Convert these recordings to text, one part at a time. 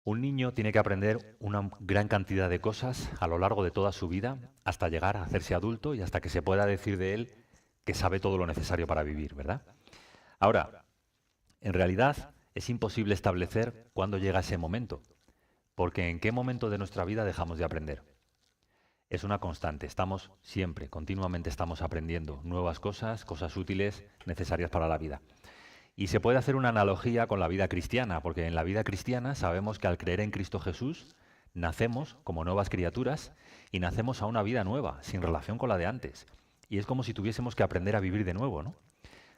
Un niño tiene que aprender una gran cantidad de cosas a lo largo de toda su vida hasta llegar a hacerse adulto y hasta que se pueda decir de él que sabe todo lo necesario para vivir, ¿verdad? Ahora, en realidad es imposible establecer cuándo llega ese momento, porque en qué momento de nuestra vida dejamos de aprender. Es una constante, estamos siempre, continuamente estamos aprendiendo nuevas cosas, cosas útiles, necesarias para la vida. Y se puede hacer una analogía con la vida cristiana, porque en la vida cristiana sabemos que al creer en Cristo Jesús, nacemos como nuevas criaturas y nacemos a una vida nueva, sin relación con la de antes. Y es como si tuviésemos que aprender a vivir de nuevo, ¿no?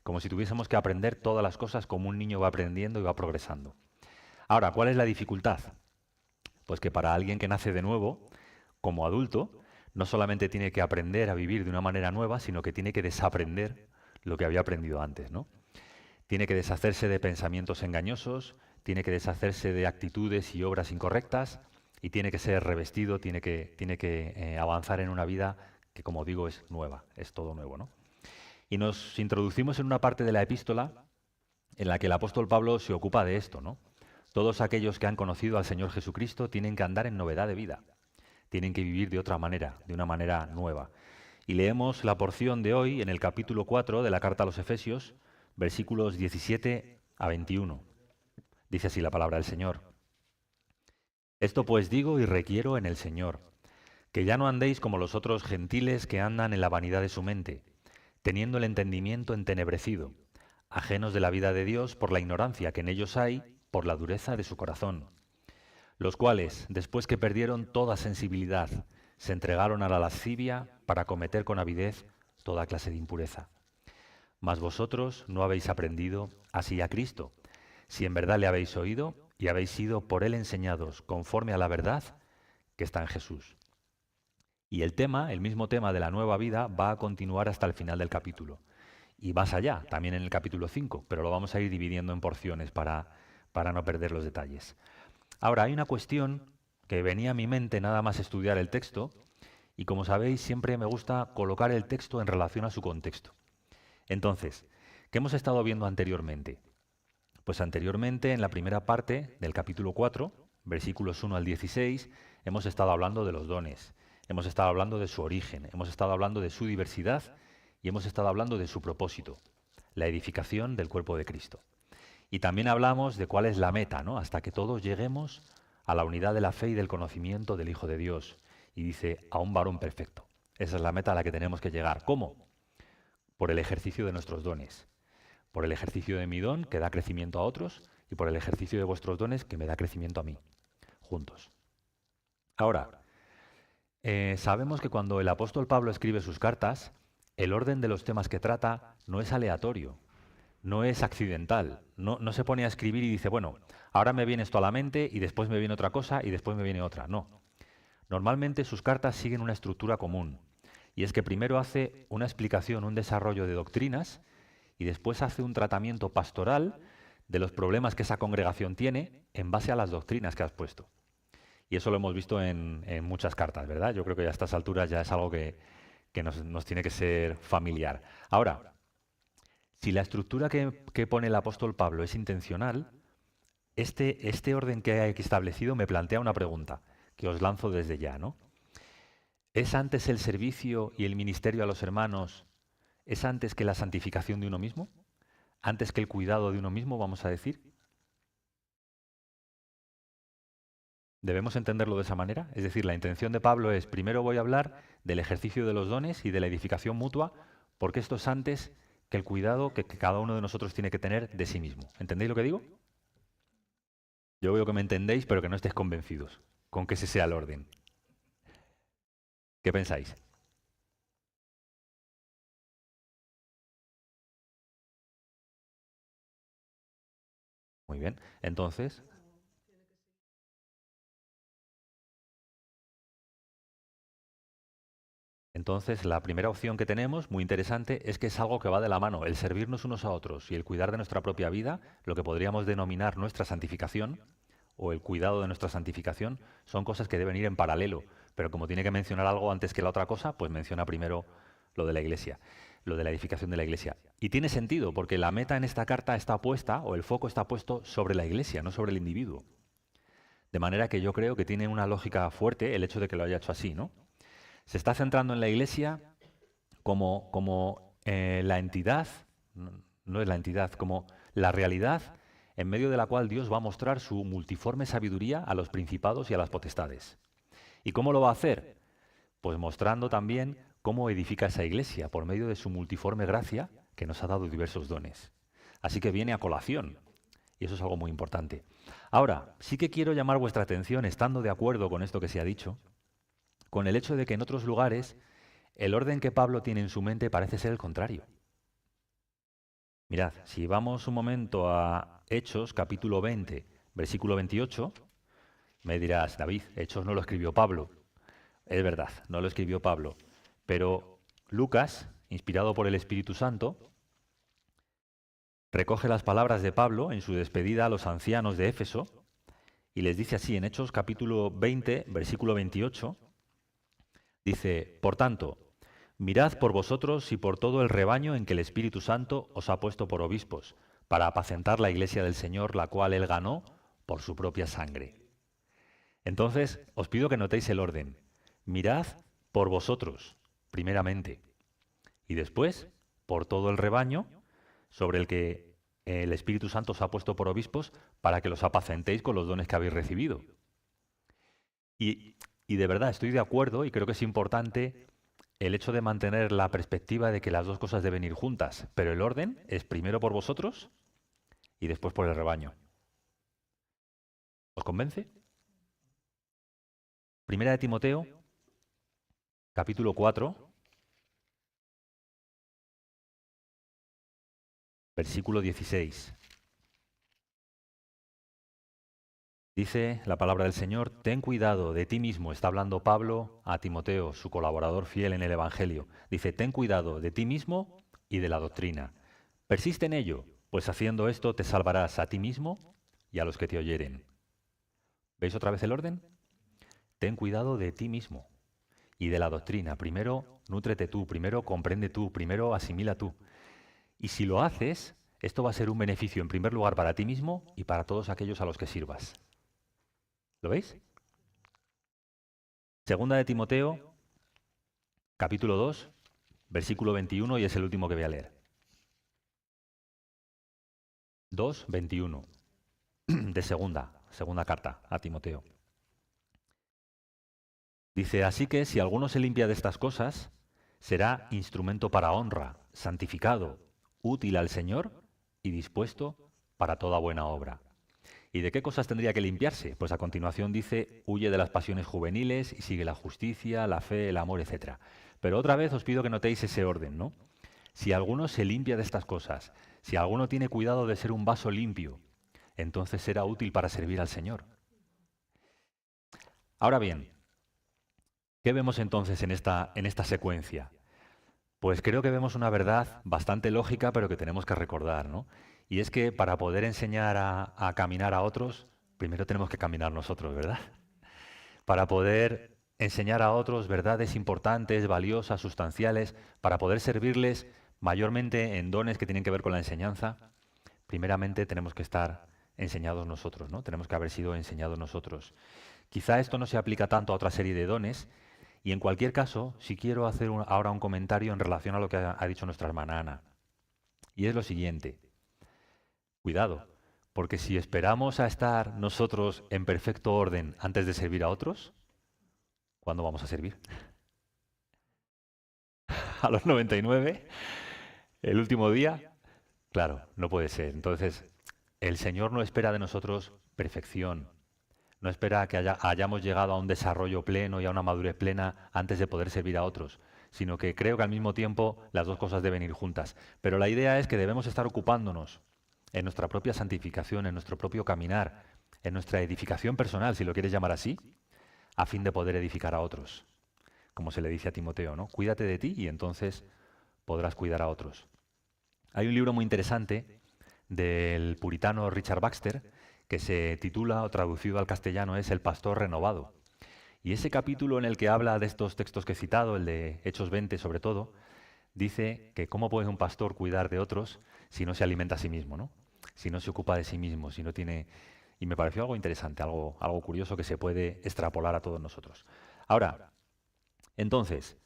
Como si tuviésemos que aprender todas las cosas como un niño va aprendiendo y va progresando. Ahora, ¿cuál es la dificultad? Pues que para alguien que nace de nuevo, como adulto, no solamente tiene que aprender a vivir de una manera nueva, sino que tiene que desaprender lo que había aprendido antes, ¿no? Tiene que deshacerse de pensamientos engañosos, tiene que deshacerse de actitudes y obras incorrectas y tiene que ser revestido, tiene que avanzar en una vida que, como digo, es nueva, es todo nuevo, ¿no? Y nos introducimos en una parte de la epístola en la que el apóstol Pablo se ocupa de esto, ¿no? Todos aquellos que han conocido al Señor Jesucristo tienen que andar en novedad de vida, tienen que vivir de otra manera, de una manera nueva. Y leemos la porción de hoy en el capítulo 4 de la carta a los Efesios, versículos 17 a 21. Dice así la palabra del Señor. Esto pues digo y requiero en el Señor, que ya no andéis como los otros gentiles que andan en la vanidad de su mente, teniendo el entendimiento entenebrecido, ajenos de la vida de Dios por la ignorancia que en ellos hay, por la dureza de su corazón, los cuales, después que perdieron toda sensibilidad, se entregaron a la lascivia para cometer con avidez toda clase de impureza. Mas vosotros no habéis aprendido así a Cristo, si en verdad le habéis oído y habéis sido por él enseñados conforme a la verdad que está en Jesús. Y el tema, el mismo tema de la nueva vida, va a continuar hasta el final del capítulo. Y más allá, también en el capítulo 5, pero lo vamos a ir dividiendo en porciones para no perder los detalles. Ahora, hay una cuestión que venía a mi mente nada más estudiar el texto, y como sabéis, siempre me gusta colocar el texto en relación a su contexto. Entonces, ¿qué hemos estado viendo anteriormente? Pues anteriormente, en la primera parte del capítulo 4, versículos 1 al 16, hemos estado hablando de los dones, hemos estado hablando de su origen, hemos estado hablando de su diversidad y hemos estado hablando de su propósito, la edificación del cuerpo de Cristo. Y también hablamos de cuál es la meta, ¿no? Hasta que todos lleguemos a la unidad de la fe y del conocimiento del Hijo de Dios. Y dice, a un varón perfecto. Esa es la meta a la que tenemos que llegar. ¿Cómo? Por el ejercicio de nuestros dones. Por el ejercicio de mi don, que da crecimiento a otros, y por el ejercicio de vuestros dones, que me da crecimiento a mí. Juntos. Ahora, sabemos que cuando el apóstol Pablo escribe sus cartas, el orden de los temas que trata no es aleatorio, no es accidental, no se pone a escribir y dice, bueno, ahora me viene esto a la mente y después me viene otra cosa y después me viene otra. No. Normalmente sus cartas siguen una estructura común. Y es que primero hace una explicación, un desarrollo de doctrinas y después hace un tratamiento pastoral de los problemas que esa congregación tiene en base a las doctrinas que has puesto. Y eso lo hemos visto en muchas cartas, ¿verdad? Yo creo que a estas alturas ya es algo que nos tiene que ser familiar. Ahora, si la estructura que pone el apóstol Pablo es intencional, este orden que hay aquí establecido me plantea una pregunta que os lanzo desde ya, ¿no? ¿Es antes el servicio y el ministerio a los hermanos, es antes que la santificación de uno mismo? ¿Antes que el cuidado de uno mismo, vamos a decir? ¿Debemos entenderlo de esa manera? Es decir, la intención de Pablo es, primero voy a hablar del ejercicio de los dones y de la edificación mutua, porque esto es antes que el cuidado que cada uno de nosotros tiene que tener de sí mismo. ¿Entendéis lo que digo? Yo veo que me entendéis, pero que no estéis convencidos con que ese sea el orden. ¿Qué pensáis? Muy bien. Entonces, la primera opción que tenemos, muy interesante, es que es algo que va de la mano, el servirnos unos a otros y el cuidar de nuestra propia vida, lo que podríamos denominar nuestra santificación o el cuidado de nuestra santificación, son cosas que deben ir en paralelo, pero como tiene que mencionar algo antes que la otra cosa, pues menciona primero lo de la iglesia, lo de la edificación de la iglesia. Y tiene sentido, porque la meta en esta carta está puesta, o el foco está puesto sobre la iglesia, no sobre el individuo. De manera que yo creo que tiene una lógica fuerte el hecho de que lo haya hecho así, ¿no? Se está centrando en la Iglesia como la entidad, no es la entidad, como la realidad en medio de la cual Dios va a mostrar su multiforme sabiduría a los principados y a las potestades. ¿Y cómo lo va a hacer? Pues mostrando también cómo edifica esa Iglesia por medio de su multiforme gracia que nos ha dado diversos dones. Así que viene a colación, y eso es algo muy importante. Ahora, sí que quiero llamar vuestra atención, estando de acuerdo con esto que se ha dicho, con el hecho de que en otros lugares el orden que Pablo tiene en su mente parece ser el contrario. Mirad, si vamos un momento a Hechos, capítulo 20, versículo 28, me dirás, David, Hechos no lo escribió Pablo. Es verdad, no lo escribió Pablo. Pero Lucas, inspirado por el Espíritu Santo, recoge las palabras de Pablo en su despedida a los ancianos de Éfeso y les dice así en Hechos capítulo 20, versículo 28, dice, por tanto, mirad por vosotros y por todo el rebaño en que el Espíritu Santo os ha puesto por obispos, para apacentar la iglesia del Señor, la cual él ganó por su propia sangre. Entonces, os pido que notéis el orden. Mirad por vosotros, primeramente, y después por todo el rebaño sobre el que el Espíritu Santo os ha puesto por obispos para que los apacentéis con los dones que habéis recibido. Y de verdad estoy de acuerdo y creo que es importante el hecho de mantener la perspectiva de que las dos cosas deben ir juntas, pero el orden es primero por vosotros y después por el rebaño. ¿Os convence? Primera de Timoteo, capítulo 4, versículo 16. Dice la palabra del Señor, ten cuidado de ti mismo, está hablando Pablo a Timoteo, su colaborador fiel en el Evangelio. Dice, ten cuidado de ti mismo y de la doctrina. Persiste en ello, pues haciendo esto te salvarás a ti mismo y a los que te oyeren. ¿Veis otra vez el orden? Ten cuidado de ti mismo y de la doctrina. Primero, nútrete tú, primero comprende tú, primero asimila tú. Y si lo haces, esto va a ser un beneficio en primer lugar para ti mismo y para todos aquellos a los que sirvas. ¿Lo veis? Segunda de Timoteo, capítulo 2, versículo 21, y es el último que voy a leer. 2, 21, de segunda carta a Timoteo. Dice, así que si alguno se limpia de estas cosas, será instrumento para honra, santificado, útil al Señor y dispuesto para toda buena obra. ¿Y de qué cosas tendría que limpiarse? Pues a continuación dice, huye de las pasiones juveniles y sigue la justicia, la fe, el amor, etc. Pero otra vez os pido que notéis ese orden, ¿no? Si alguno se limpia de estas cosas, si alguno tiene cuidado de ser un vaso limpio, entonces será útil para servir al Señor. Ahora bien, ¿qué vemos entonces en esta secuencia? Pues creo que vemos una verdad bastante lógica, pero que tenemos que recordar, ¿no? Y es que para poder enseñar a caminar a otros, primero tenemos que caminar nosotros, ¿verdad? Para poder enseñar a otros verdades importantes, valiosas, sustanciales, para poder servirles mayormente en dones que tienen que ver con la enseñanza, primeramente tenemos que estar enseñados nosotros, ¿no? Tenemos que haber sido enseñados nosotros. Quizá esto no se aplica tanto a otra serie de dones, y en cualquier caso, sí quiero hacer ahora un comentario en relación a lo que ha dicho nuestra hermana Ana. Y es lo siguiente. Cuidado, porque si esperamos a estar nosotros en perfecto orden antes de servir a otros, ¿cuándo vamos a servir? ¿A los 99? ¿El último día? Claro, no puede ser. Entonces, el Señor no espera de nosotros perfección. No espera que hayamos llegado a un desarrollo pleno y a una madurez plena antes de poder servir a otros, sino que creo que al mismo tiempo las dos cosas deben ir juntas. Pero la idea es que debemos estar ocupándonos en nuestra propia santificación, en nuestro propio caminar, en nuestra edificación personal, si lo quieres llamar así, a fin de poder edificar a otros. Como se le dice a Timoteo, ¿no? Cuídate de ti y entonces podrás cuidar a otros. Hay un libro muy interesante del puritano Richard Baxter que se titula, o traducido al castellano, es El pastor renovado. Y ese capítulo en el que habla de estos textos que he citado, el de Hechos 20 sobre todo, dice que cómo puede un pastor cuidar de otros si no se alimenta a sí mismo, ¿no? Si no se ocupa de sí mismo, si no tiene... Y me pareció algo interesante, algo curioso que se puede extrapolar a todos nosotros. Ahora, entonces,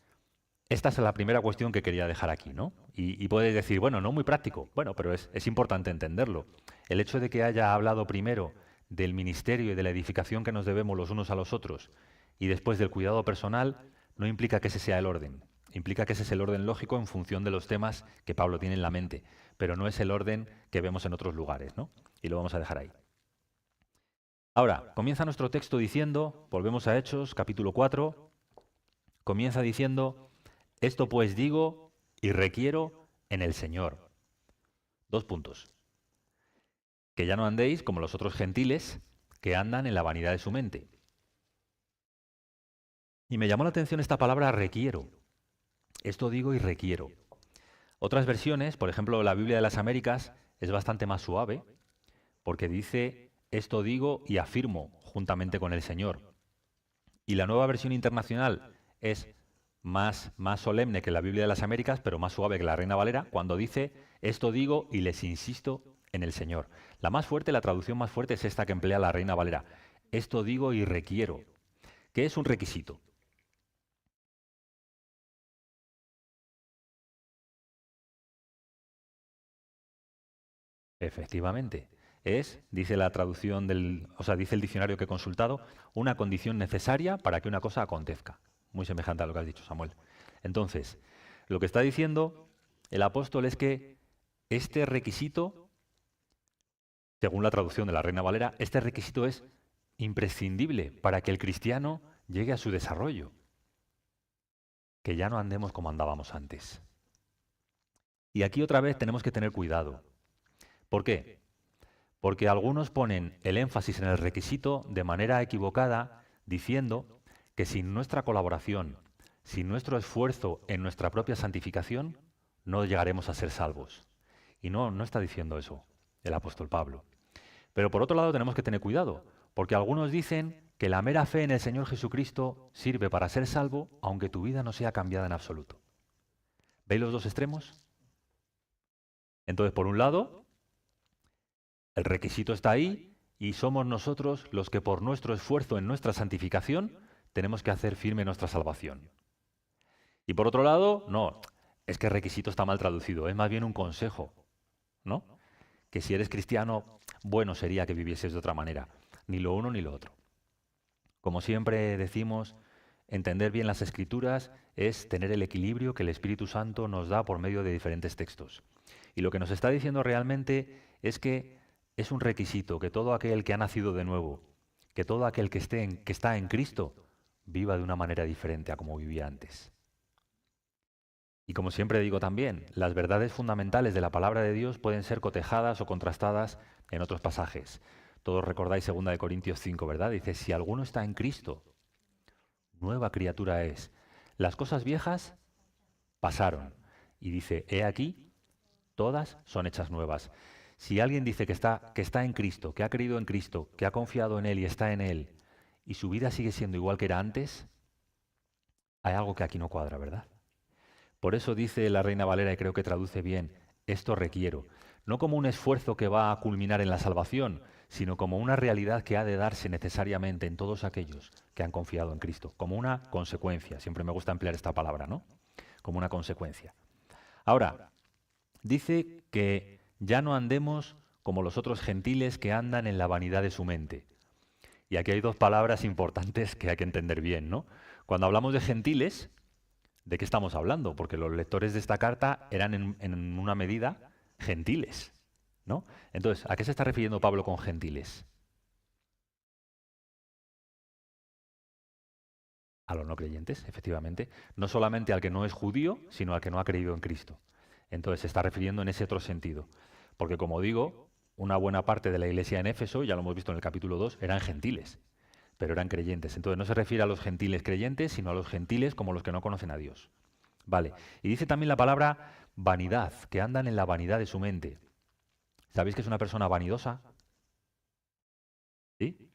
esta es la primera cuestión que quería dejar aquí, ¿no? Y puedes decir, bueno, no muy práctico. Bueno, pero es importante entenderlo. El hecho de que haya hablado primero del ministerio y de la edificación que nos debemos los unos a los otros y después del cuidado personal no implica que ese sea el orden. Implica que ese es el orden lógico en función de los temas que Pablo tiene en la mente, pero no es el orden que vemos en otros lugares, ¿no? Y lo vamos a dejar ahí. Ahora, comienza nuestro texto diciendo, volvemos a Hechos, capítulo 4, comienza diciendo, esto pues digo y requiero en el Señor. 2 puntos. Que ya no andéis como los otros gentiles que andan en la vanidad de su mente. Y me llamó la atención esta palabra requiero. Esto digo y requiero. Otras versiones, por ejemplo la Biblia de las Américas, es bastante más suave porque dice esto digo y afirmo juntamente con el Señor. Y la Nueva Versión Internacional es más solemne que la Biblia de las Américas, pero más suave que la Reina Valera, cuando dice esto digo y les insisto en el Señor. La más fuerte, la traducción más fuerte es esta que emplea la Reina Valera. Esto digo y requiero. ¿Qué es un requisito? Efectivamente. Dice la traducción dice el diccionario que he consultado, una condición necesaria para que una cosa acontezca. Muy semejante a lo que has dicho, Samuel. Entonces, lo que está diciendo el apóstol es que este requisito, según la traducción de la Reina Valera, este requisito es imprescindible para que el cristiano llegue a su desarrollo. Que ya no andemos como andábamos antes. Y aquí otra vez tenemos que tener cuidado. ¿Por qué? Porque algunos ponen el énfasis en el requisito de manera equivocada, diciendo que sin nuestra colaboración, sin nuestro esfuerzo en nuestra propia santificación, no llegaremos a ser salvos. Y no está diciendo eso el apóstol Pablo. Pero por otro lado tenemos que tener cuidado, porque algunos dicen que la mera fe en el Señor Jesucristo sirve para ser salvo, aunque tu vida no sea cambiada en absoluto. ¿Veis los dos extremos? Entonces, por un lado, el requisito está ahí y somos nosotros los que por nuestro esfuerzo en nuestra santificación tenemos que hacer firme nuestra salvación. Y por otro lado, no, es que el requisito está mal traducido, es más bien un consejo, ¿no? Que si eres cristiano, bueno sería que vivieses de otra manera, ni lo uno ni lo otro. Como siempre decimos, entender bien las Escrituras es tener el equilibrio que el Espíritu Santo nos da por medio de diferentes textos. Y lo que nos está diciendo realmente es que es un requisito que todo aquel que ha nacido de nuevo, que todo aquel que está en Cristo, viva de una manera diferente a como vivía antes. Y como siempre digo también, las verdades fundamentales de la palabra de Dios pueden ser cotejadas o contrastadas en otros pasajes. Todos recordáis 2 Corintios 5, ¿verdad? Dice, si alguno está en Cristo, nueva criatura es. Las cosas viejas pasaron. Y dice, he aquí, todas son hechas nuevas. Si alguien dice que está en Cristo, que ha creído en Cristo, que ha confiado en Él y está en Él, y su vida sigue siendo igual que era antes, hay algo que aquí no cuadra, ¿verdad? Por eso dice la Reina Valera, y creo que traduce bien, esto requiero, no como un esfuerzo que va a culminar en la salvación, sino como una realidad que ha de darse necesariamente en todos aquellos que han confiado en Cristo, como una consecuencia. Siempre me gusta emplear esta palabra, ¿no? Como una consecuencia. Ahora, dice que ya no andemos como los otros gentiles que andan en la vanidad de su mente. Y aquí hay 2 palabras importantes que hay que entender bien, ¿no? Cuando hablamos de gentiles, ¿de qué estamos hablando? Porque los lectores de esta carta eran en una medida gentiles, ¿no? Entonces, ¿a qué se está refiriendo Pablo con gentiles? A los no creyentes, efectivamente. No solamente al que no es judío, sino al que no ha creído en Cristo. Entonces se está refiriendo en ese otro sentido. Porque como digo, una buena parte de la iglesia en Éfeso, ya lo hemos visto en el capítulo 2, eran gentiles, pero eran creyentes. Entonces no se refiere a los gentiles creyentes, sino a los gentiles como los que no conocen a Dios. Vale. Y dice también la palabra vanidad, que andan en la vanidad de su mente. ¿Sabéis que es una persona vanidosa? ¿Sí?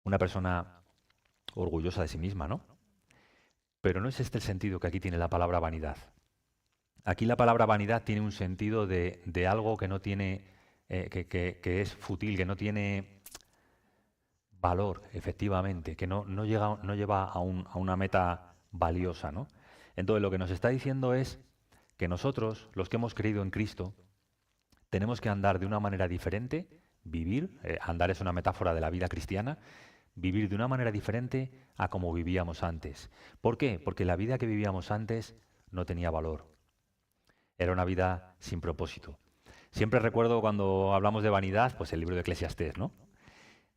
Una persona orgullosa de sí misma, ¿no? Pero no es este el sentido que aquí tiene la palabra vanidad. Aquí la palabra vanidad tiene un sentido de algo que no tiene que es fútil, que no tiene valor, efectivamente, que no lleva a una meta valiosa, ¿no? Entonces, lo que nos está diciendo es que nosotros, los que hemos creído en Cristo, tenemos que andar de una manera diferente, vivir, andar es una metáfora de la vida cristiana, vivir de una manera diferente a como vivíamos antes. ¿Por qué? Porque la vida que vivíamos antes no tenía valor. Era una vida sin propósito. Siempre recuerdo cuando hablamos de vanidad, pues el libro de Eclesiastés, ¿no?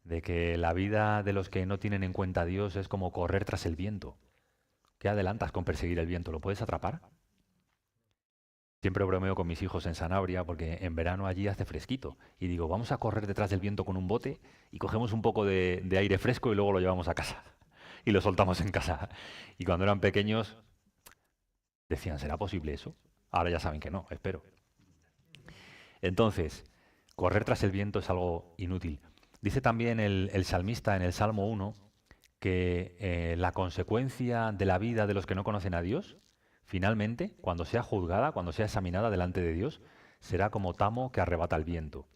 De que la vida de los que no tienen en cuenta a Dios es como correr tras el viento. ¿Qué adelantas con perseguir el viento? ¿Lo puedes atrapar? Siempre bromeo con mis hijos en Sanabria porque en verano allí hace fresquito. Y digo, vamos a correr detrás del viento con un bote y cogemos un poco de aire fresco y luego lo llevamos a casa. Y lo soltamos en casa. Y cuando eran pequeños decían, ¿será posible eso? Ahora ya saben que no, espero. Entonces, correr tras el viento es algo inútil. Dice también el salmista en el Salmo 1 que la consecuencia de la vida de los que no conocen a Dios, finalmente, cuando sea juzgada, cuando sea examinada delante de Dios, será como tamo que arrebata el viento.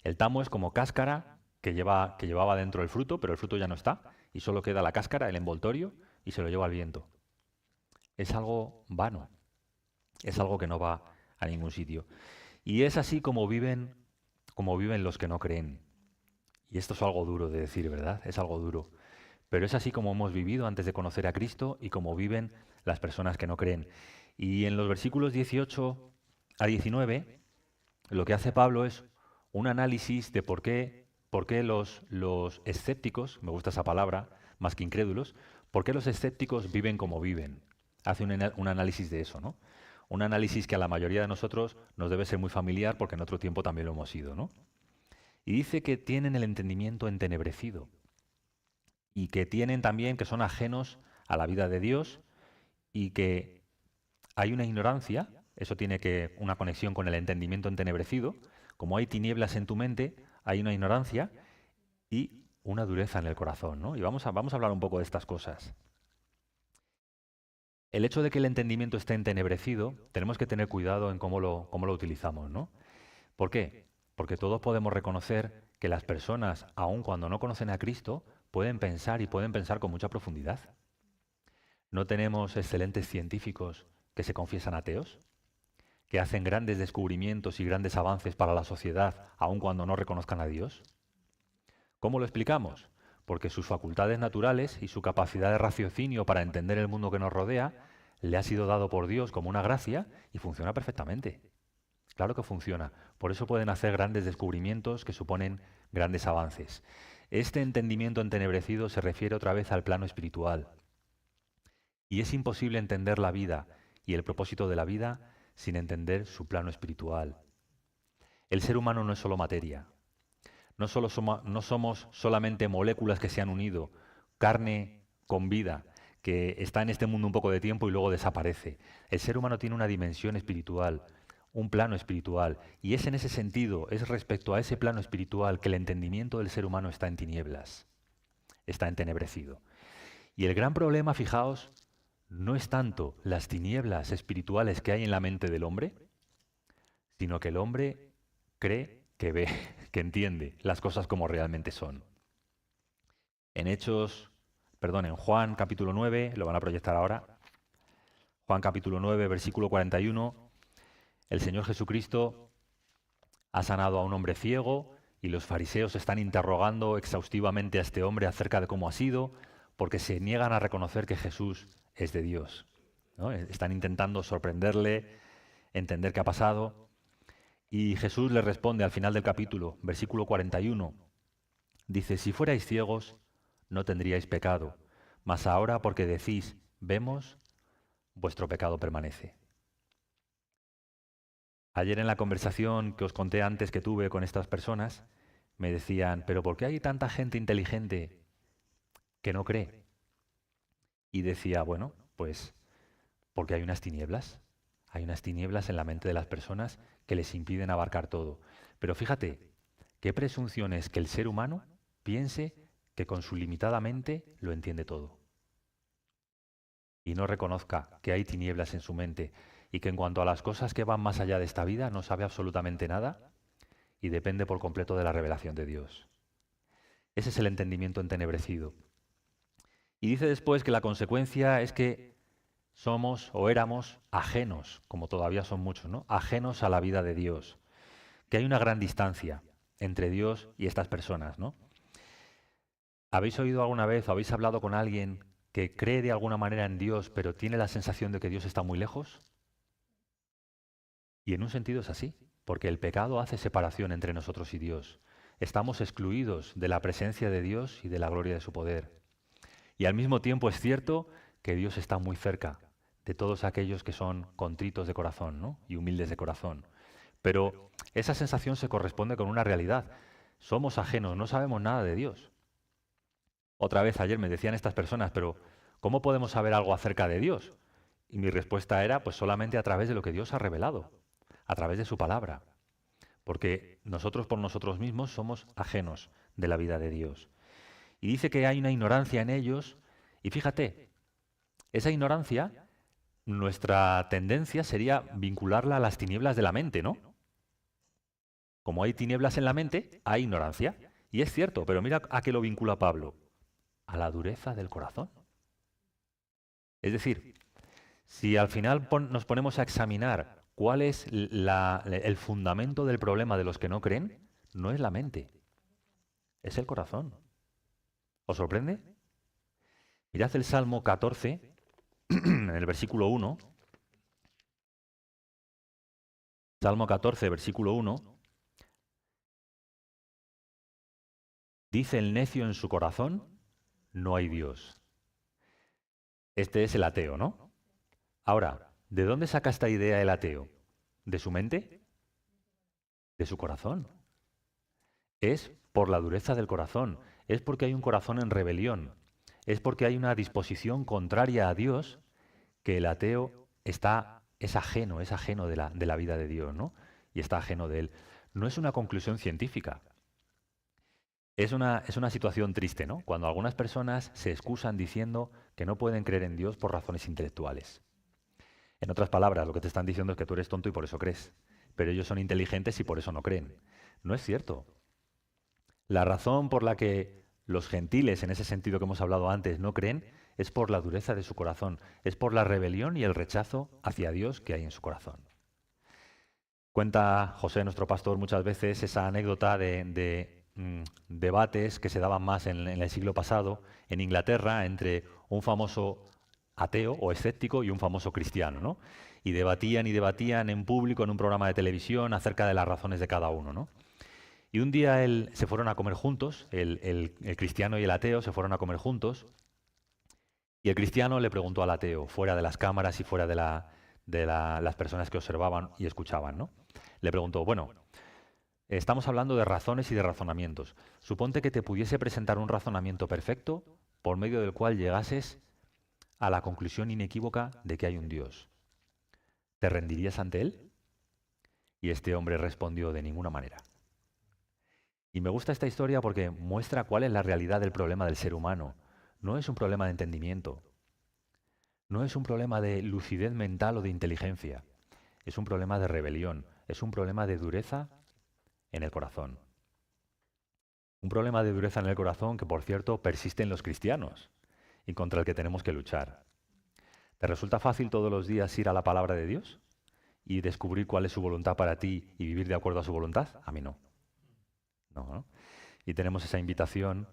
El tamo es como cáscara que llevaba dentro el fruto, pero el fruto ya no está, y solo queda la cáscara, el envoltorio, y se lo lleva el viento. Es algo vano, es algo que no va a ningún sitio. Y es así como viven los que no creen. Y esto es algo duro de decir, ¿verdad? Es algo duro. Pero es así como hemos vivido antes de conocer a Cristo y como viven las personas que no creen. Y en los versículos 18 a 19, lo que hace Pablo es un análisis de por qué los escépticos, me gusta esa palabra, más que incrédulos, por qué los escépticos viven como viven. Hace un análisis de eso, ¿no? Un análisis que a la mayoría de nosotros nos debe ser muy familiar porque en otro tiempo también lo hemos sido, ¿no? Y dice que tienen el entendimiento entenebrecido y que tienen también, que son ajenos a la vida de Dios y que hay una ignorancia, eso tiene que una conexión con el entendimiento entenebrecido, como hay tinieblas en tu mente, hay una ignorancia y una dureza en el corazón, ¿no? Y vamos a hablar un poco de estas cosas. El hecho de que el entendimiento esté entenebrecido, tenemos que tener cuidado en cómo lo utilizamos, ¿no? ¿Por qué? Porque todos podemos reconocer que las personas, aun cuando no conocen a Cristo, pueden pensar y pueden pensar con mucha profundidad. ¿No tenemos excelentes científicos que se confiesan ateos? ¿Que hacen grandes descubrimientos y grandes avances para la sociedad, aun cuando no reconozcan a Dios? ¿Cómo lo explicamos? Porque sus facultades naturales y su capacidad de raciocinio para entender el mundo que nos rodea le ha sido dado por Dios como una gracia y funciona perfectamente. Claro que funciona. Por eso pueden hacer grandes descubrimientos que suponen grandes avances. Este entendimiento entenebrecido se refiere otra vez al plano espiritual. Y es imposible entender la vida y el propósito de la vida sin entender su plano espiritual. El ser humano no es solo materia. No somos solamente moléculas que se han unido, carne con vida, que está en este mundo un poco de tiempo y luego desaparece. El ser humano tiene una dimensión espiritual, un plano espiritual, y es en ese sentido, es respecto a ese plano espiritual que el entendimiento del ser humano está en tinieblas, está entenebrecido. Y el gran problema, fijaos, no es tanto las tinieblas espirituales que hay en la mente del hombre, sino que el hombre cree que ve, que entiende las cosas como realmente son. En Juan capítulo 9, lo van a proyectar ahora, Juan capítulo 9, versículo 41, el Señor Jesucristo ha sanado a un hombre ciego y los fariseos están interrogando exhaustivamente a este hombre acerca de cómo ha sido, porque se niegan a reconocer que Jesús es de Dios, ¿no? Están intentando sorprenderle, entender qué ha pasado. Y Jesús le responde al final del capítulo, versículo 41, dice, si fuerais ciegos, no tendríais pecado, mas ahora porque decís, vemos, vuestro pecado permanece. Ayer en la conversación que os conté antes que tuve con estas personas, me decían, pero ¿por qué hay tanta gente inteligente que no cree? Y decía, bueno, pues porque hay unas tinieblas. Hay unas tinieblas en la mente de las personas que les impiden abarcar todo. Pero fíjate, qué presunción es que el ser humano piense que con su limitada mente lo entiende todo. Y no reconozca que hay tinieblas en su mente y que en cuanto a las cosas que van más allá de esta vida no sabe absolutamente nada y depende por completo de la revelación de Dios. Ese es el entendimiento entenebrecido. Y dice después que la consecuencia es que somos o éramos ajenos, como todavía son muchos, ¿no? Ajenos a la vida de Dios. Que hay una gran distancia entre Dios y estas personas, ¿no? ¿Habéis oído alguna vez o habéis hablado con alguien que cree de alguna manera en Dios, pero tiene la sensación de que Dios está muy lejos? Y en un sentido es así, porque el pecado hace separación entre nosotros y Dios. Estamos excluidos de la presencia de Dios y de la gloria de su poder. Y al mismo tiempo es cierto que Dios está muy cerca de todos aquellos que son contritos de corazón, ¿no? Y humildes de corazón. Pero esa sensación se corresponde con una realidad. Somos ajenos, no sabemos nada de Dios. Otra vez ayer me decían estas personas, pero ¿cómo podemos saber algo acerca de Dios? Y mi respuesta era, pues solamente a través de lo que Dios ha revelado, a través de su palabra. Porque nosotros por nosotros mismos somos ajenos de la vida de Dios. Y dice que hay una ignorancia en ellos, y fíjate, esa ignorancia, nuestra tendencia sería vincularla a las tinieblas de la mente, ¿no? Como hay tinieblas en la mente, hay ignorancia. Y es cierto, pero mira a qué lo vincula Pablo. A la dureza del corazón. Es decir, si al final nos ponemos a examinar cuál es el fundamento del problema de los que no creen, no es la mente, es el corazón. ¿Os sorprende? Mirad el Salmo 14, en el versículo 1. Salmo 14, versículo 1. Dice el necio en su corazón, no hay Dios. Este es el ateo, ¿no? Ahora, ¿de dónde saca esta idea el ateo? ¿De su mente? De su corazón. Es por la dureza del corazón, es porque hay un corazón en rebelión, es porque hay una disposición contraria a Dios que el ateo es ajeno de la vida de Dios, ¿no? Y está ajeno de él. No es una conclusión científica. Es una situación triste, ¿no? Cuando algunas personas se excusan diciendo que no pueden creer en Dios por razones intelectuales. En otras palabras, lo que te están diciendo es que tú eres tonto y por eso crees. Pero ellos son inteligentes y por eso no creen. No es cierto. La razón por la que los gentiles, en ese sentido que hemos hablado antes, no creen, es por la dureza de su corazón, es por la rebelión y el rechazo hacia Dios que hay en su corazón. Cuenta José, nuestro pastor, muchas veces esa anécdota de debates que se daban más en el siglo pasado en Inglaterra entre un famoso ateo o escéptico y un famoso cristiano, ¿no? Y debatían en público en un programa de televisión acerca de las razones de cada uno, ¿no? Y un día se fueron a comer juntos, el cristiano y el ateo se fueron a comer juntos, y el cristiano le preguntó al ateo, fuera de las cámaras y fuera de las personas que observaban y escuchaban, ¿no? Le preguntó, bueno, estamos hablando de razones y de razonamientos. Suponte que te pudiese presentar un razonamiento perfecto por medio del cual llegases a la conclusión inequívoca de que hay un Dios. ¿Te rendirías ante él? Y este hombre respondió, de ninguna manera. Y me gusta esta historia porque muestra cuál es la realidad del problema del ser humano. No es un problema de entendimiento, no es un problema de lucidez mental o de inteligencia, es un problema de rebelión, es un problema de dureza en el corazón. Un problema de dureza en el corazón que, por cierto, persiste en los cristianos y contra el que tenemos que luchar. ¿Te resulta fácil todos los días ir a la palabra de Dios y descubrir cuál es su voluntad para ti y vivir de acuerdo a su voluntad? A mí no. No. Y tenemos esa invitación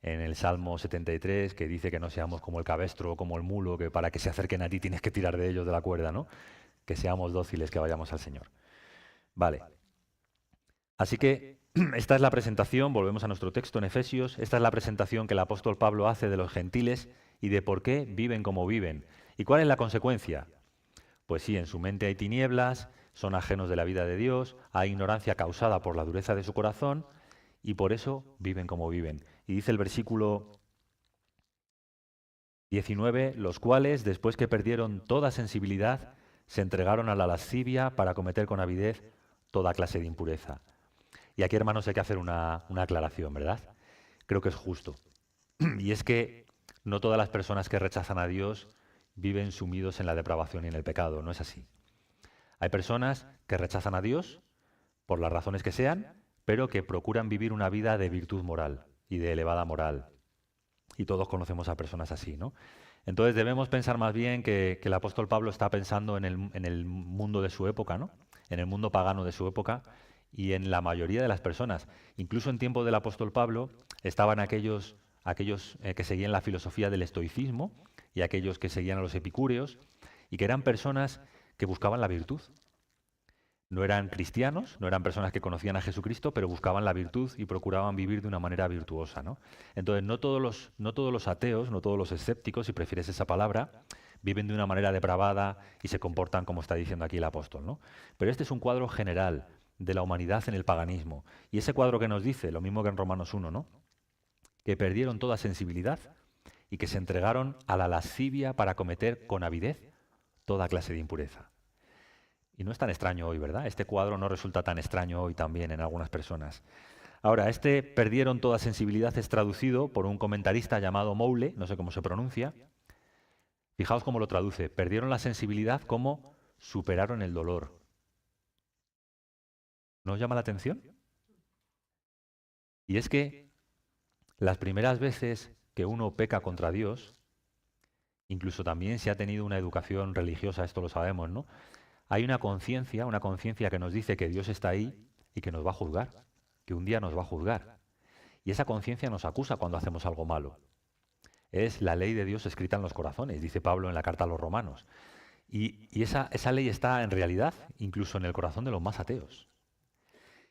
en el Salmo 73 que dice que no seamos como el cabestro o como el mulo, que para que se acerquen a ti tienes que tirar de ellos de la cuerda, ¿no? Que seamos dóciles, que vayamos al Señor. Vale. Así que esta es la presentación, volvemos a nuestro texto en Efesios, esta es la presentación que el apóstol Pablo hace de los gentiles y de por qué viven como viven. ¿Y cuál es la consecuencia? Pues sí, en su mente hay tinieblas, son ajenos de la vida de Dios, hay ignorancia causada por la dureza de su corazón, y por eso viven como viven. Y dice el versículo 19, los cuales, después que perdieron toda sensibilidad, se entregaron a la lascivia para cometer con avidez toda clase de impureza. Y aquí, hermanos, hay que hacer una aclaración, ¿verdad? Creo que es justo. Y es que no todas las personas que rechazan a Dios viven sumidos en la depravación y en el pecado, no es así. Hay personas que rechazan a Dios por las razones que sean, pero que procuran vivir una vida de virtud moral y de elevada moral. Y todos conocemos a personas así, ¿no? Entonces debemos pensar más bien que el apóstol Pablo está pensando en el mundo de su época, ¿no? En el mundo pagano de su época y en la mayoría de las personas. Incluso en tiempo del apóstol Pablo estaban aquellos que seguían la filosofía del estoicismo y aquellos que seguían a los epicúreos y que eran personas que buscaban la virtud. No eran cristianos, no eran personas que conocían a Jesucristo, pero buscaban la virtud y procuraban vivir de una manera virtuosa, ¿no? Entonces, no todos los ateos, no todos los escépticos, si prefieres esa palabra, viven de una manera depravada y se comportan como está diciendo aquí el apóstol, ¿no? Pero este es un cuadro general de la humanidad en el paganismo. Y ese cuadro que nos dice, lo mismo que en Romanos 1, ¿no? Que perdieron toda sensibilidad y que se entregaron a la lascivia para cometer con avidez toda clase de impureza. Y no es tan extraño hoy, ¿verdad? Este cuadro no resulta tan extraño hoy también en algunas personas. Ahora, este perdieron toda sensibilidad es traducido por un comentarista llamado Moule, no sé cómo se pronuncia. Fijaos cómo lo traduce. Perdieron la sensibilidad como superaron el dolor. ¿No os llama la atención? Y es que las primeras veces que uno peca contra Dios, incluso también si ha tenido una educación religiosa, esto lo sabemos, ¿no? Hay una conciencia que nos dice que Dios está ahí y que nos va a juzgar, que un día nos va a juzgar. Y esa conciencia nos acusa cuando hacemos algo malo. Es la ley de Dios escrita en los corazones, dice Pablo en la carta a los romanos. Y esa ley está en realidad incluso en el corazón de los más ateos.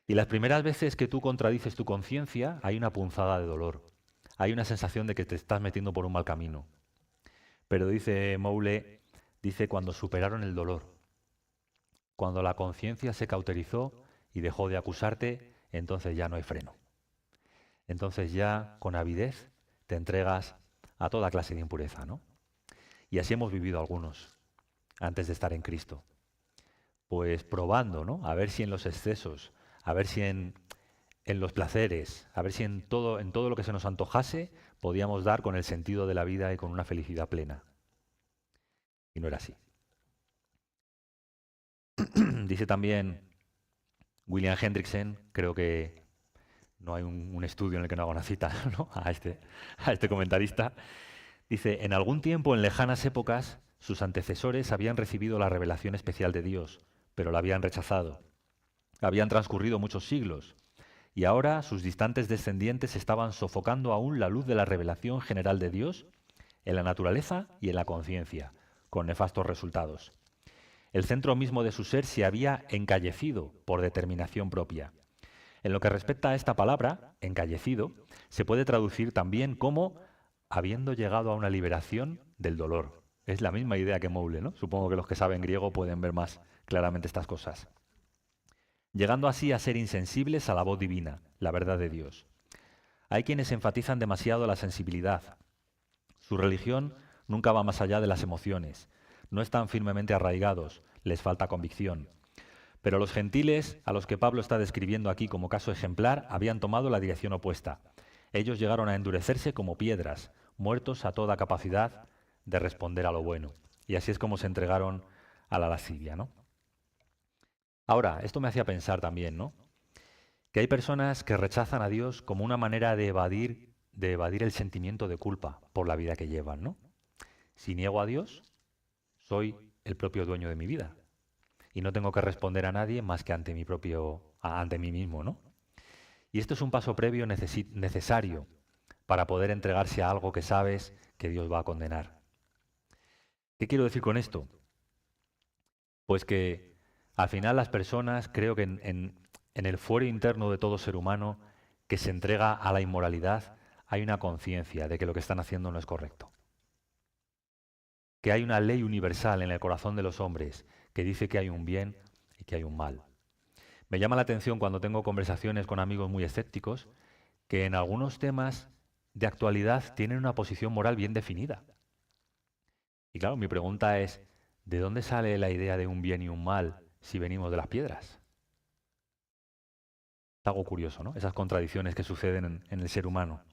Y las primeras veces que tú contradices tu conciencia hay una punzada de dolor. Hay una sensación de que te estás metiendo por un mal camino. Pero dice Moule, dice cuando superaron el dolor. Cuando la conciencia se cauterizó y dejó de acusarte, entonces ya no hay freno. Entonces ya con avidez te entregas a toda clase de impureza, ¿no? Y así hemos vivido algunos antes de estar en Cristo. Pues probando, ¿no? A ver si en los excesos, a ver si en los placeres, a ver si en todo lo que se nos antojase podíamos dar con el sentido de la vida y con una felicidad plena. Y no era así. Dice también William Hendrickson, creo que no hay un estudio en el que no haga una cita, ¿no? a este comentarista, dice, en algún tiempo, en lejanas épocas, sus antecesores habían recibido la revelación especial de Dios, pero la habían rechazado. Habían transcurrido muchos siglos, y ahora sus distantes descendientes estaban sofocando aún la luz de la revelación general de Dios en la naturaleza y en la conciencia, con nefastos resultados. El centro mismo de su ser se había encallecido por determinación propia. En lo que respecta a esta palabra, encallecido, se puede traducir también como habiendo llegado a una liberación del dolor. Es la misma idea que Moule, ¿no? Supongo que los que saben griego pueden ver más claramente estas cosas. Llegando así a ser insensibles a la voz divina, la verdad de Dios. Hay quienes enfatizan demasiado la sensibilidad. Su religión nunca va más allá de las emociones. No están firmemente arraigados, les falta convicción. Pero los gentiles, a los que Pablo está describiendo aquí como caso ejemplar, habían tomado la dirección opuesta. Ellos llegaron a endurecerse como piedras, muertos a toda capacidad de responder a lo bueno. Y así es como se entregaron a la lascivia, ¿no? Ahora, esto me hacía pensar también, ¿no? Que hay personas que rechazan a Dios como una manera de evadir el sentimiento de culpa por la vida que llevan, ¿no? Si niego a Dios, soy el propio dueño de mi vida y no tengo que responder a nadie más que ante mí mismo, ¿no? Y esto es un paso previo necesario para poder entregarse a algo que sabes que Dios va a condenar. ¿Qué quiero decir con esto? Pues que al final las personas, creo que en el fuero interno de todo ser humano que se entrega a la inmoralidad, hay una conciencia de que lo que están haciendo no es correcto. Que hay una ley universal en el corazón de los hombres que dice que hay un bien y que hay un mal. Me llama la atención cuando tengo conversaciones con amigos muy escépticos que en algunos temas de actualidad tienen una posición moral bien definida. Y claro, mi pregunta es, ¿de dónde sale la idea de un bien y un mal si venimos de las piedras? Es algo curioso, ¿no? Esas contradicciones que suceden en el ser humano.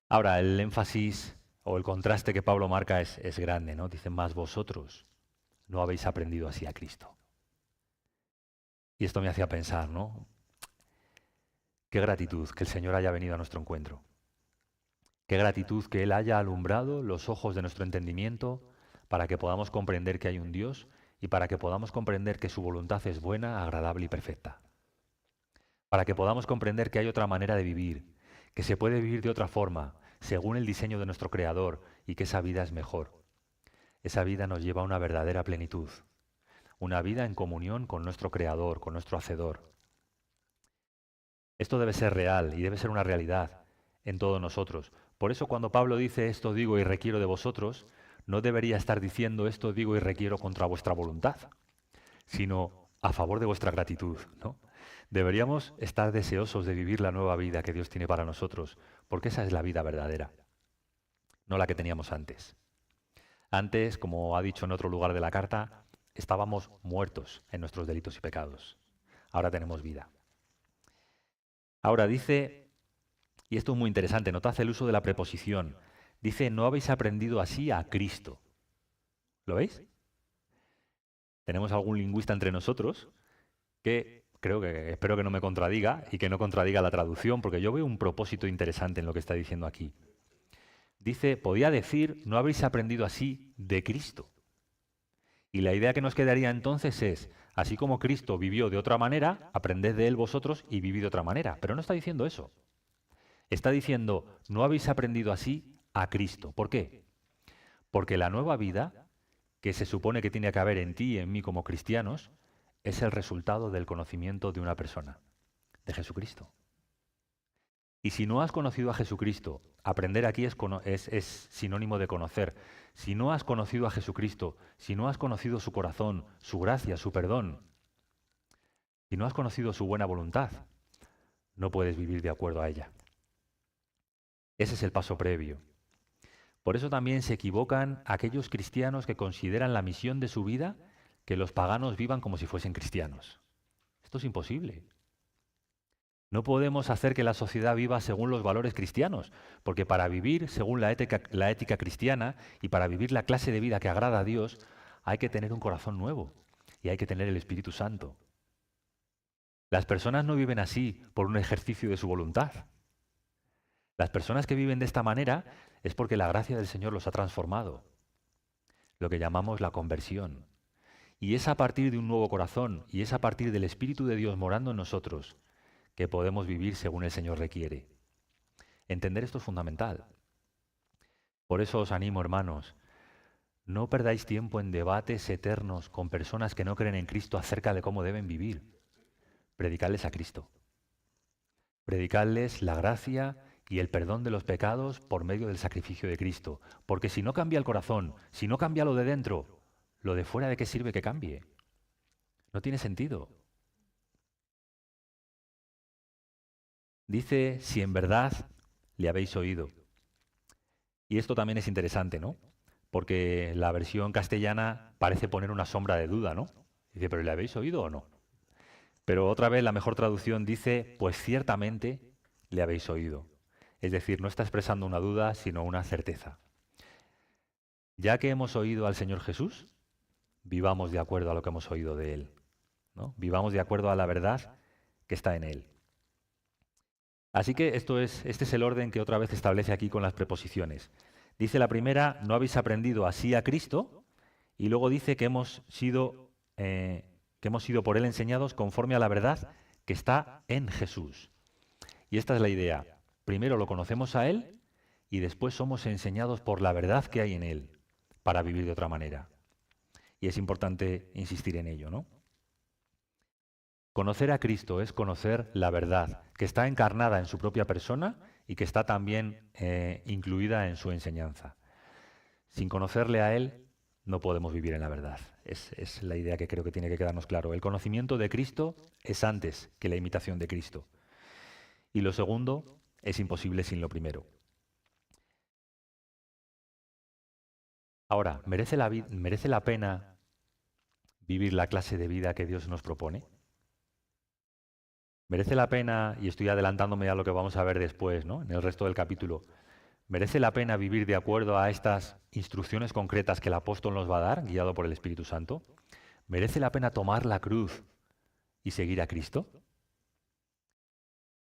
Ahora, el énfasis o el contraste que Pablo marca es grande, ¿no? Dice, más vosotros no habéis aprendido así a Cristo. Y esto me hacía pensar, ¿no? Qué gratitud que el Señor haya venido a nuestro encuentro. Qué gratitud que Él haya alumbrado los ojos de nuestro entendimiento para que podamos comprender que hay un Dios y para que podamos comprender que su voluntad es buena, agradable y perfecta. Para que podamos comprender que hay otra manera de vivir, que se puede vivir de otra forma, según el diseño de nuestro Creador, y que esa vida es mejor. Esa vida nos lleva a una verdadera plenitud, una vida en comunión con nuestro Creador, con nuestro Hacedor. Esto debe ser real y debe ser una realidad en todos nosotros. Por eso cuando Pablo dice esto digo y requiero de vosotros, no debería estar diciendo esto digo y requiero contra vuestra voluntad, sino a favor de vuestra gratitud, ¿no? Deberíamos estar deseosos de vivir la nueva vida que Dios tiene para nosotros, porque esa es la vida verdadera, no la que teníamos antes. Antes, como ha dicho en otro lugar de la carta, estábamos muertos en nuestros delitos y pecados. Ahora tenemos vida. Ahora dice, y esto es muy interesante, notad el uso de la preposición. Dice, no habéis aprendido así a Cristo. ¿Lo veis? Tenemos algún lingüista entre nosotros que espero que no me contradiga y que no contradiga la traducción, porque yo veo un propósito interesante en lo que está diciendo aquí. Dice, podía decir, no habéis aprendido así de Cristo. Y la idea que nos quedaría entonces es, así como Cristo vivió de otra manera, aprended de Él vosotros y vivid de otra manera. Pero no está diciendo eso. Está diciendo, no habéis aprendido así a Cristo. ¿Por qué? Porque la nueva vida, que se supone que tiene que haber en ti y en mí como cristianos, es el resultado del conocimiento de una persona, de Jesucristo. Y si no has conocido a Jesucristo, aprender aquí es sinónimo de conocer. Si no has conocido a Jesucristo, si no has conocido su corazón, su gracia, su perdón, si no has conocido su buena voluntad, no puedes vivir de acuerdo a ella. Ese es el paso previo. Por eso también se equivocan aquellos cristianos que consideran la misión de su vida que los paganos vivan como si fuesen cristianos. Esto es imposible. No podemos hacer que la sociedad viva según los valores cristianos, porque para vivir según la ética cristiana y para vivir la clase de vida que agrada a Dios, hay que tener un corazón nuevo y hay que tener el Espíritu Santo. Las personas no viven así por un ejercicio de su voluntad. Las personas que viven de esta manera es porque la gracia del Señor los ha transformado, lo que llamamos la conversión. Y es a partir de un nuevo corazón y es a partir del Espíritu de Dios morando en nosotros que podemos vivir según el Señor requiere. Entender esto es fundamental. Por eso os animo, hermanos, no perdáis tiempo en debates eternos con personas que no creen en Cristo acerca de cómo deben vivir. Predicadles a Cristo. Predicadles la gracia y el perdón de los pecados por medio del sacrificio de Cristo. Porque si no cambia el corazón, si no cambia lo de dentro, lo de fuera, ¿de qué sirve que cambie? No tiene sentido. Dice, si en verdad le habéis oído. Y esto también es interesante, ¿no? Porque la versión castellana parece poner una sombra de duda, ¿no? Dice, ¿pero le habéis oído o no? Pero otra vez la mejor traducción dice, pues ciertamente le habéis oído. Es decir, no está expresando una duda, sino una certeza. Ya que hemos oído al Señor Jesús, vivamos de acuerdo a lo que hemos oído de Él, ¿no? Vivamos de acuerdo a la verdad que está en Él. Así que este es el orden que otra vez establece aquí con las preposiciones. Dice la primera, no habéis aprendido así a Cristo, y luego dice que hemos sido por Él enseñados conforme a la verdad que está en Jesús. Y esta es la idea. Primero lo conocemos a Él y después somos enseñados por la verdad que hay en Él para vivir de otra manera. Y es importante insistir en ello, ¿no? Conocer a Cristo es conocer la verdad, que está encarnada en su propia persona y que está también incluida en su enseñanza. Sin conocerle a Él, no podemos vivir en la verdad. Es la idea que creo que tiene que quedarnos claro. El conocimiento de Cristo es antes que la imitación de Cristo. Y lo segundo es imposible sin lo primero. Ahora, ¿merece la pena vivir la clase de vida que Dios nos propone? ¿Merece la pena, y estoy adelantándome a lo que vamos a ver después, ¿no? En el resto del capítulo, ¿merece la pena vivir de acuerdo a estas instrucciones concretas que el apóstol nos va a dar, guiado por el Espíritu Santo? ¿Merece la pena tomar la cruz y seguir a Cristo?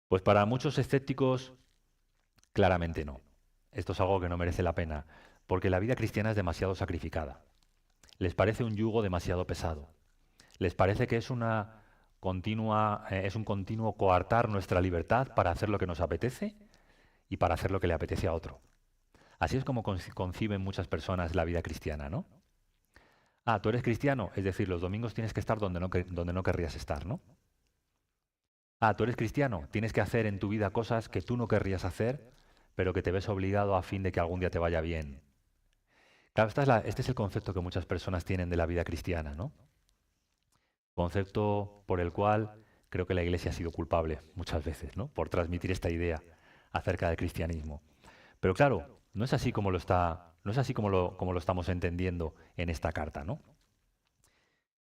Pues para muchos escépticos, claramente no. Esto es algo que no merece la pena, porque la vida cristiana es demasiado sacrificada. Les parece un yugo demasiado pesado. Les parece que es es un continuo coartar nuestra libertad para hacer lo que nos apetece y para hacer lo que le apetece a otro. Así es como conciben muchas personas la vida cristiana, ¿no? Ah, tú eres cristiano, es decir, los domingos tienes que estar donde no querrías estar, ¿no? Ah, tú eres cristiano, tienes que hacer en tu vida cosas que tú no querrías hacer, pero que te ves obligado a fin de que algún día te vaya bien. Claro, este es el concepto que muchas personas tienen de la vida cristiana, ¿no? Concepto por el cual creo que la Iglesia ha sido culpable muchas veces, ¿no? Por transmitir esta idea acerca del cristianismo. Pero claro, no es así no es así como lo estamos entendiendo en esta carta, ¿no?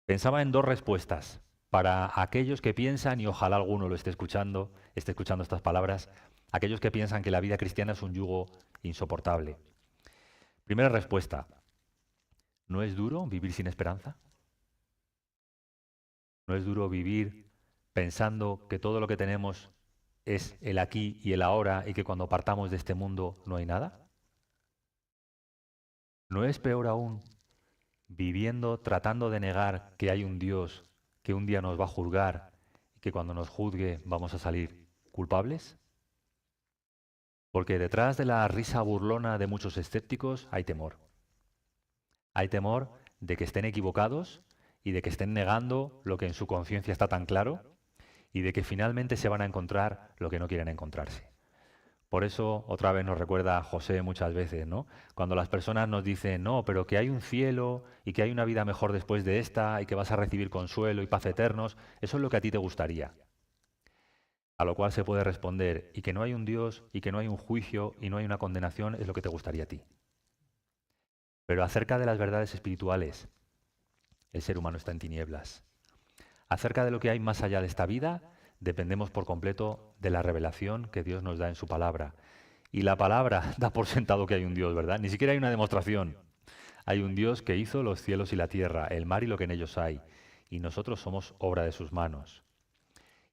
Pensaba en dos respuestas para aquellos que piensan, y ojalá alguno lo esté escuchando estas palabras, aquellos que piensan que la vida cristiana es un yugo insoportable. Primera respuesta, ¿no es duro vivir sin esperanza? ¿No es duro vivir pensando que todo lo que tenemos es el aquí y el ahora y que cuando partamos de este mundo no hay nada? ¿No es peor aún viviendo tratando de negar que hay un Dios que un día nos va a juzgar y que cuando nos juzgue vamos a salir culpables? Porque detrás de la risa burlona de muchos escépticos hay temor. Hay temor de que estén equivocados y de que estén negando lo que en su conciencia está tan claro y de que finalmente se van a encontrar lo que no quieren encontrarse. Por eso, otra vez nos recuerda José muchas veces, ¿no? Cuando las personas nos dicen, no, pero que hay un cielo y que hay una vida mejor después de esta y que vas a recibir consuelo y paz eternos, eso es lo que a ti te gustaría. A lo cual se puede responder, y que no hay un Dios y que no hay un juicio y no hay una condenación es lo que te gustaría a ti. Pero acerca de las verdades espirituales, el ser humano está en tinieblas. Acerca de lo que hay más allá de esta vida, dependemos por completo de la revelación que Dios nos da en su palabra. Y la palabra da por sentado que hay un Dios, ¿verdad? Ni siquiera hay una demostración. Hay un Dios que hizo los cielos y la tierra, el mar y lo que en ellos hay. Y nosotros somos obra de sus manos.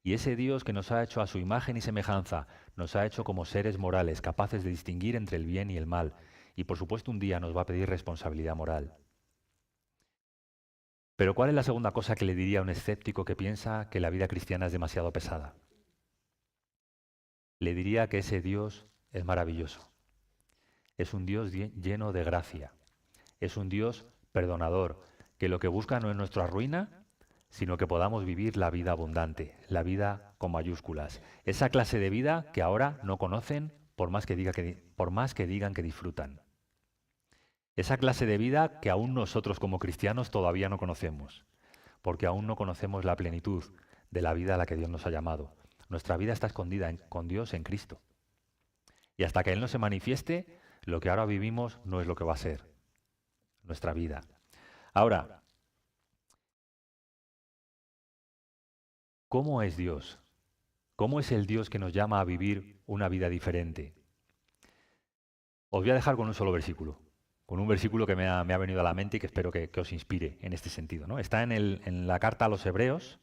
Y ese Dios que nos ha hecho a su imagen y semejanza, nos ha hecho como seres morales, capaces de distinguir entre el bien y el mal. Y por supuesto un día nos va a pedir responsabilidad moral. Pero ¿cuál es la segunda cosa que le diría a un escéptico que piensa que la vida cristiana es demasiado pesada? Le diría que ese Dios es maravilloso. Es un Dios lleno de gracia. Es un Dios perdonador, que lo que busca no es nuestra ruina, sino que podamos vivir la vida abundante, la vida con mayúsculas. Esa clase de vida que ahora no conocen por más por más que digan que disfrutan. Esa clase de vida que aún nosotros como cristianos todavía no conocemos, porque aún no conocemos la plenitud de la vida a la que Dios nos ha llamado. Nuestra vida está escondida con Dios en Cristo. Y hasta que Él no se manifieste, lo que ahora vivimos no es lo que va a ser nuestra vida. Ahora, ¿cómo es Dios? ¿Cómo es el Dios que nos llama a vivir una vida diferente? Os voy a dejar con un solo versículo, con un versículo que me ha venido a la mente y que espero que os inspire en este sentido, ¿no? Está en la carta a los Hebreos,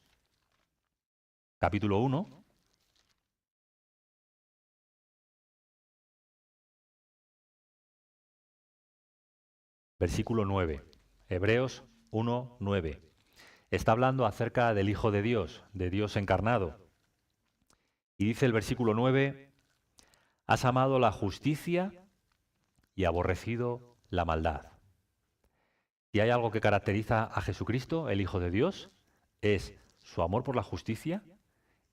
capítulo 1, versículo 9. Hebreos 1, 9. Está hablando acerca del Hijo de Dios encarnado. Y dice el versículo 9, has amado la justicia y aborrecido la maldad. Si hay algo que caracteriza a Jesucristo, el Hijo de Dios, es su amor por la justicia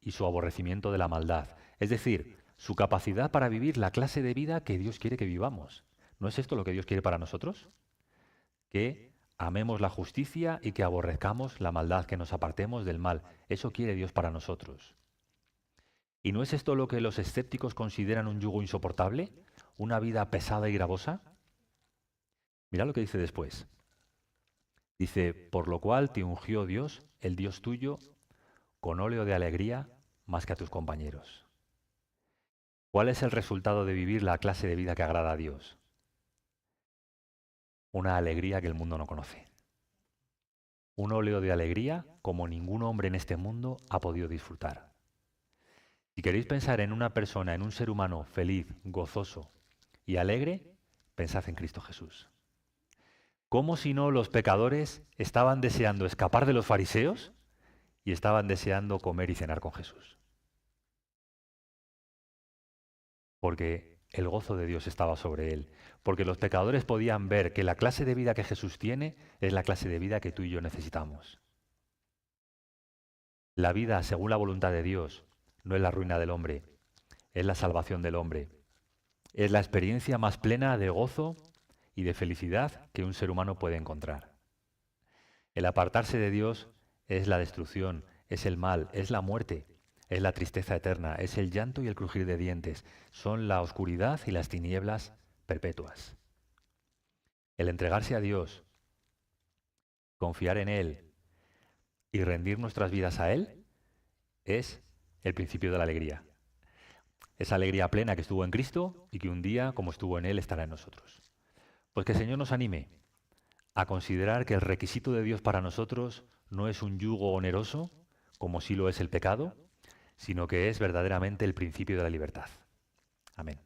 y su aborrecimiento de la maldad. Es decir, su capacidad para vivir la clase de vida que Dios quiere que vivamos. ¿No es esto lo que Dios quiere para nosotros? Que amemos la justicia y que aborrezcamos la maldad, que nos apartemos del mal. Eso quiere Dios para nosotros. ¿Y no es esto lo que los escépticos consideran un yugo insoportable? ¿Una vida pesada y gravosa? Mira lo que dice después. Dice, por lo cual te ungió Dios, el Dios tuyo, con óleo de alegría más que a tus compañeros. ¿Cuál es el resultado de vivir la clase de vida que agrada a Dios? Una alegría que el mundo no conoce. Un óleo de alegría como ningún hombre en este mundo ha podido disfrutar. Si queréis pensar en una persona, en un ser humano feliz, gozoso y alegre, pensad en Cristo Jesús. ¿Cómo si no los pecadores estaban deseando escapar de los fariseos y estaban deseando comer y cenar con Jesús? Porque el gozo de Dios estaba sobre él, porque los pecadores podían ver que la clase de vida que Jesús tiene es la clase de vida que tú y yo necesitamos. La vida según la voluntad de Dios no es la ruina del hombre, es la salvación del hombre. Es la experiencia más plena de gozo y de felicidad que un ser humano puede encontrar. El apartarse de Dios es la destrucción, es el mal, es la muerte, es la tristeza eterna, es el llanto y el crujir de dientes, son la oscuridad y las tinieblas perpetuas. El entregarse a Dios, confiar en Él y rendir nuestras vidas a Él es el principio de la alegría. Esa alegría plena que estuvo en Cristo y que un día, como estuvo en Él, estará en nosotros. Pues que el Señor nos anime a considerar que el requisito de Dios para nosotros no es un yugo oneroso, como sí lo es el pecado, sino que es verdaderamente el principio de la libertad. Amén.